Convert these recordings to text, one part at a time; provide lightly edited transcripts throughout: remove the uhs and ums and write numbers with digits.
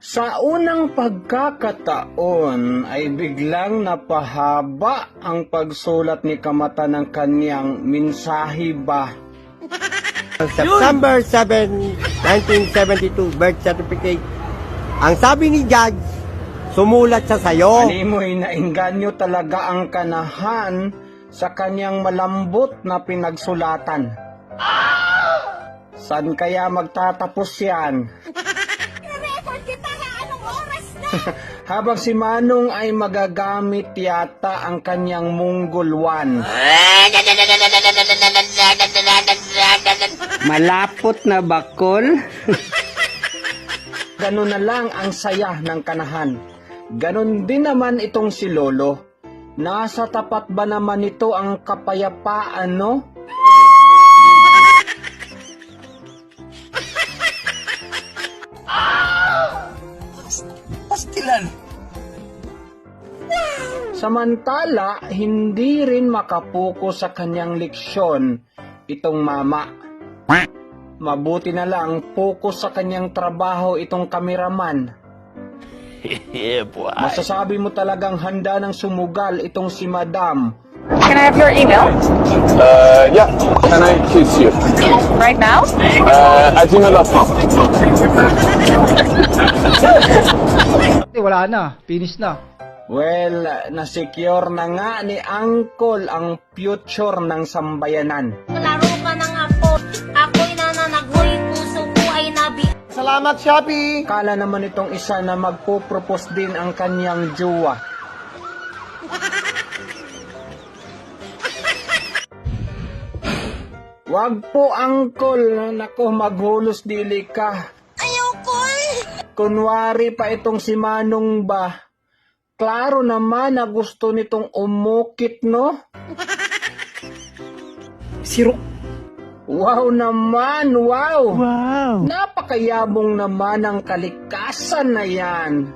Sa unang pagkakataon ay biglang napahaba ang pagsulat ni Kamata ng kanyang mensahe ba? September 7, 1972, birth certificate. Ang sabi ni Judge, sumulat siya sa'yo. Animoy na inganyo talaga ang kanahan sa kanyang malambot na pinagsulatan. Saan kaya magtatapos yan? Record kita nga anong oras na? Habang si Manong ay magagamit yata ang kanyang Munggol 1. Malapot na bakol? Ganun na lang ang saya ng kanahan. Ganun din naman itong si Lolo. Nasa tapat ba naman ito ang kapayapaan, no? Pastilan. Samantala, hindi rin makapuko sa kanyang leksyon itong mama. Mabuti na lang focus sa kanyang trabaho itong kameraman. Yeah, boy. Masasabi mo talagang handa ng sumugal itong si Madam. Can I have your email? Yeah. Can I kiss you? Right now? I think I love Wala na, finish na. Well, nasecure na nga ni Uncle ang future ng sambayanan. Laro ka ng ako. Ako'y nananaghoy. Puso ko ay nabi. Salamat, Shopee! Kala naman itong isa na magpo-propose din ang kanyang jowa. Wag po, Uncle. Nako, maghulos dili ka. Ayoko Kunwari pa itong si Manong ba? Klaro naman na gusto nitong umukit, no? Siro. Wow naman, wow! Wow. Napakayabong naman ang kalikasan na yan.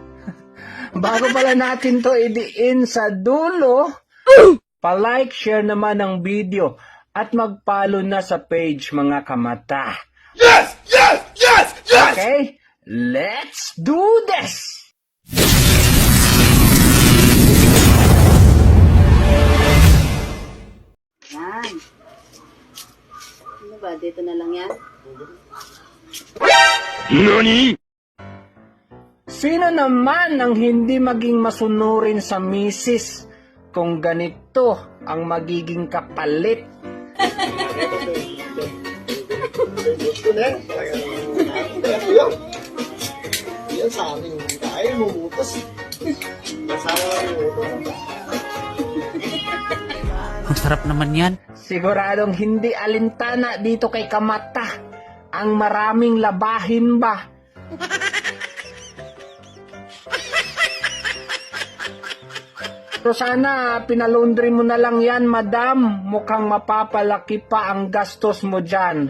Bago pala natin to idiin sa dulo, pa-like, share naman ang video at mag-follow na sa page mga kamata. Yes! Yes! Yes! Yes! Okay? Let's do this! Yan. Ano ba? Dito na lang yan? NANI? Sino naman ang hindi maging masunurin sa misis kung ganito ang magiging kapalit? Yan sa akin, kaya mumutos. Ang sarap naman yan. Siguradong hindi alintana dito kay Kamata ang maraming labahin ba? So sana pinalundri mo na lang yan, Madam. Mukhang mapapalaki pa ang gastos mo dyan.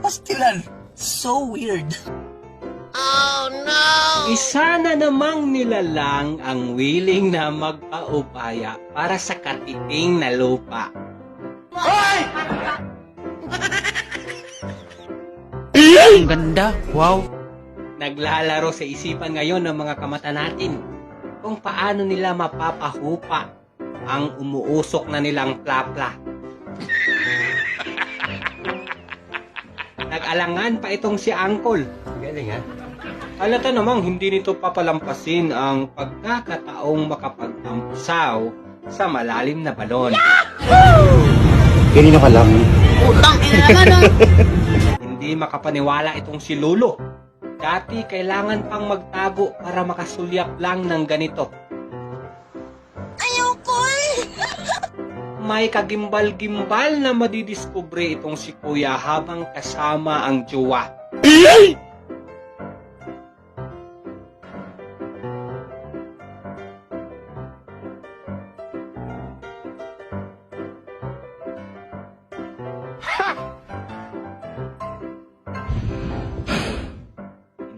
Pastilan. So weird. Isa na namang nilalang ang willing na magpaupaya para sa katiting na lupa. Ang ganda. Wow. Naglalaro sa isipan ngayon ng mga kamata natin kung paano nila mapapahupa ang umuusok na nilang plapla. Nag-alangan pa itong si Uncle. Galing, ha? Halata namang hindi nito papalampasin ang pagkakataong makapagtampusaw sa malalim na balon. Ganito ka lang. Hindi makapaniwala itong si Lolo. Dati kailangan pang magtago para makasulyap lang ng ganito. Ayoko May kagimbal-gimbal na madidiskubre itong si Kuya habang kasama ang jowa.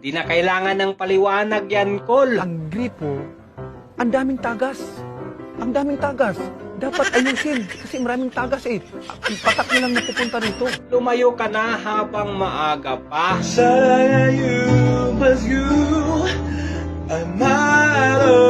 Hindi na kailangan ng paliwanag yan, Col. Ang gripo, ang daming tagas. Ang daming tagas. Dapat ayusin kasi maraming tagas eh. Ang patak nilang napupunta rito. Lumayo ka na habang maaga pa. Sa layo, mas you, I'm out of